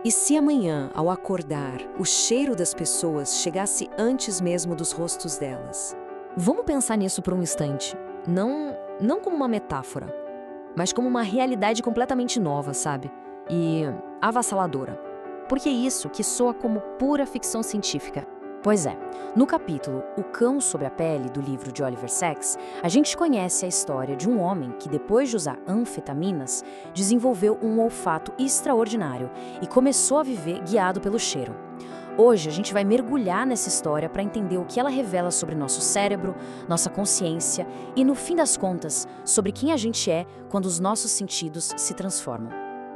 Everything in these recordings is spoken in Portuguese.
E se amanhã, ao acordar, o cheiro das pessoas chegasse antes mesmo dos rostos delas? Vamos pensar nisso por um instante. Não como uma metáfora, mas como uma realidade completamente nova, sabe? E avassaladora. Porque é isso que soa como pura ficção científica. Pois é, no capítulo O Cão sobre a Pele, do livro de Oliver Sacks, a gente conhece a história de um homem que, depois de usar anfetaminas, desenvolveu um olfato extraordinário e começou a viver guiado pelo cheiro. Hoje a gente vai mergulhar nessa história para entender o que ela revela sobre nosso cérebro, nossa consciência e, no fim das contas, sobre quem a gente é quando os nossos sentidos se transformam.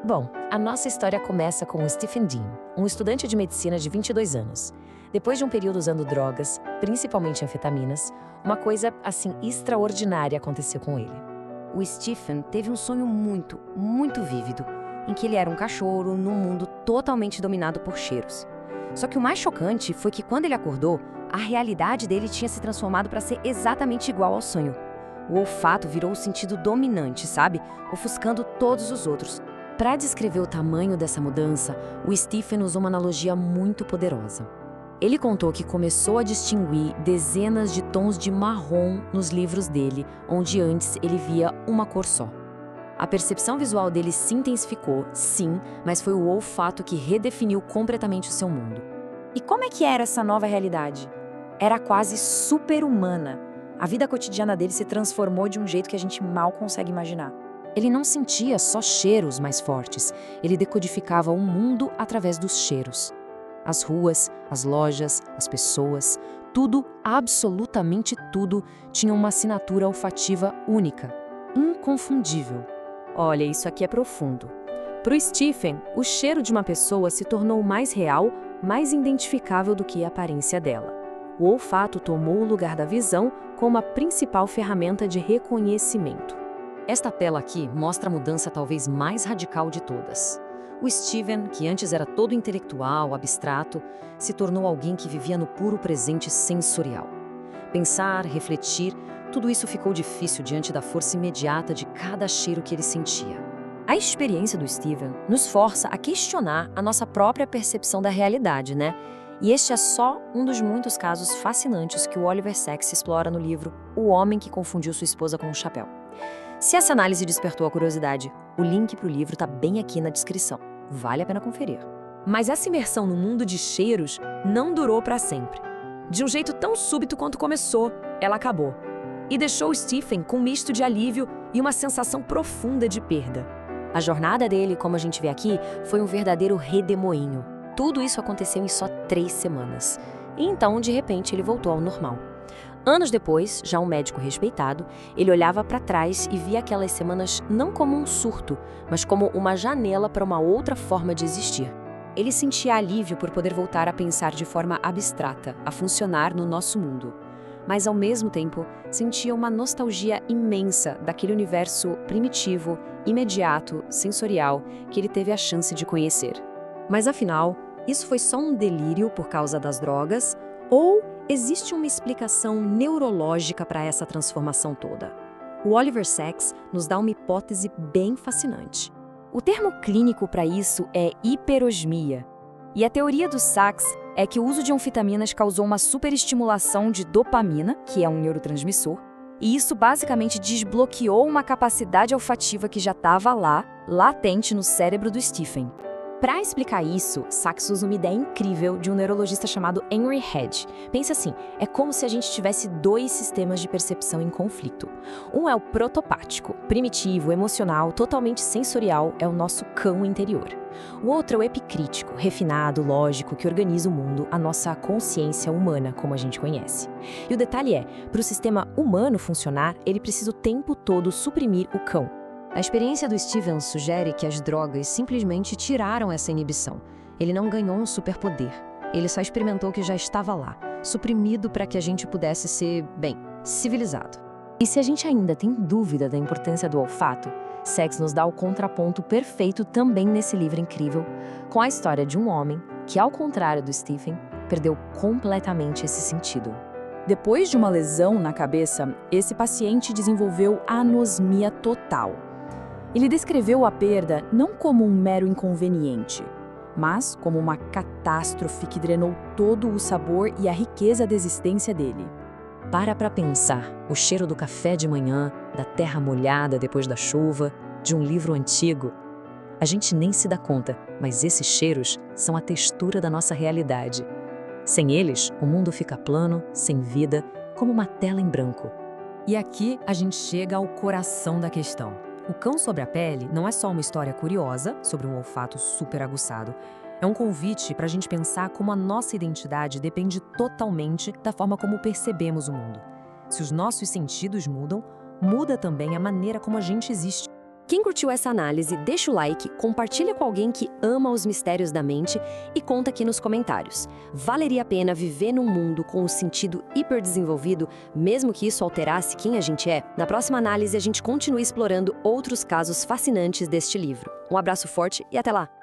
Bom, a nossa história começa com o Stephen Dean, um estudante de medicina de 22 anos. Depois de um período usando drogas, principalmente anfetaminas, uma coisa, assim, extraordinária aconteceu com ele. O Stephen teve um sonho muito vívido, em que ele era um cachorro num mundo totalmente dominado por cheiros. Só que o mais chocante foi que quando ele acordou, a realidade dele tinha se transformado para ser exatamente igual ao sonho. O olfato virou o sentido dominante, sabe? Ofuscando todos os outros. Para descrever o tamanho dessa mudança, o Stephen usou uma analogia muito poderosa. Ele contou que começou a distinguir dezenas de tons de marrom nos livros dele, onde antes ele via uma cor só. A percepção visual dele se intensificou, sim, mas foi o olfato que redefiniu completamente o seu mundo. E como é que era essa nova realidade? Era quase super-humana. A vida cotidiana dele se transformou de um jeito que a gente mal consegue imaginar. Ele não sentia só cheiros mais fortes, ele decodificava o mundo através dos cheiros. As ruas, as lojas, as pessoas, tudo, absolutamente tudo, tinha uma assinatura olfativa única, inconfundível. Olha, isso aqui é profundo. Para o Stephen, o cheiro de uma pessoa se tornou mais real, mais identificável do que a aparência dela. O olfato tomou o lugar da visão como a principal ferramenta de reconhecimento. Esta tela aqui mostra a mudança talvez mais radical de todas. O Stephen, que antes era todo intelectual, abstrato, se tornou alguém que vivia no puro presente sensorial. Pensar, refletir, tudo isso ficou difícil diante da força imediata de cada cheiro que ele sentia. A experiência do Stephen nos força a questionar a nossa própria percepção da realidade, né? E este é só um dos muitos casos fascinantes que o Oliver Sacks explora no livro O Homem que Confundiu Sua Esposa com um Chapéu. Se essa análise despertou a curiosidade, o link para o livro está bem aqui na descrição. Vale a pena conferir. Mas essa imersão no mundo de cheiros não durou para sempre. De um jeito tão súbito quanto começou, ela acabou. E deixou o Stephen com um misto de alívio e uma sensação profunda de perda. A jornada dele, como a gente vê aqui, foi um verdadeiro redemoinho. Tudo isso aconteceu em só 3 semanas. E então, de repente, ele voltou ao normal. Anos depois, já um médico respeitado, ele olhava para trás e via aquelas semanas não como um surto, mas como uma janela para uma outra forma de existir. Ele sentia alívio por poder voltar a pensar de forma abstrata, a funcionar no nosso mundo. Mas, ao mesmo tempo, sentia uma nostalgia imensa daquele universo primitivo, imediato, sensorial, que ele teve a chance de conhecer. Mas, afinal, isso foi só um delírio por causa das drogas? Ou existe uma explicação neurológica para essa transformação toda? O Oliver Sacks nos dá uma hipótese bem fascinante. O termo clínico para isso é hiperosmia. E a teoria do Sacks é que o uso de anfetaminas causou uma superestimulação de dopamina, que é um neurotransmissor, e isso basicamente desbloqueou uma capacidade olfativa que já estava lá, latente no cérebro do Stephen. Para explicar isso, Sacks usa uma ideia incrível de um neurologista chamado Henry Hedge. Pensa assim, é como se a gente tivesse 2 sistemas de percepção em conflito. Um é o protopático, primitivo, emocional, totalmente sensorial, é o nosso cão interior. O outro é o epicrítico, refinado, lógico, que organiza o mundo, a nossa consciência humana, como a gente conhece. E o detalhe é, para o sistema humano funcionar, ele precisa o tempo todo suprimir o cão. A experiência do Stephen sugere que as drogas simplesmente tiraram essa inibição. Ele não ganhou um superpoder. Ele só experimentou o que já estava lá, suprimido para que a gente pudesse ser, bem, civilizado. E se a gente ainda tem dúvida da importância do olfato, Sacks nos dá o contraponto perfeito também nesse livro incrível, com a história de um homem que, ao contrário do Stephen, perdeu completamente esse sentido. Depois de uma lesão na cabeça, esse paciente desenvolveu anosmia total. Ele descreveu a perda não como um mero inconveniente, mas como uma catástrofe que drenou todo o sabor e a riqueza da existência dele. Para pensar, o cheiro do café de manhã, da terra molhada depois da chuva, de um livro antigo. A gente nem se dá conta, mas esses cheiros são a textura da nossa realidade. Sem eles, o mundo fica plano, sem vida, como uma tela em branco. E aqui a gente chega ao coração da questão. O Cão sobre a Pele não é só uma história curiosa sobre um olfato super aguçado. É um convite para a gente pensar como a nossa identidade depende totalmente da forma como percebemos o mundo. Se os nossos sentidos mudam, muda também a maneira como a gente existe. Quem curtiu essa análise, deixa o like, compartilha com alguém que ama os mistérios da mente e conta aqui nos comentários. Valeria a pena viver num mundo com o sentido hiperdesenvolvido, mesmo que isso alterasse quem a gente é? Na próxima análise, a gente continua explorando outros casos fascinantes deste livro. Um abraço forte e até lá!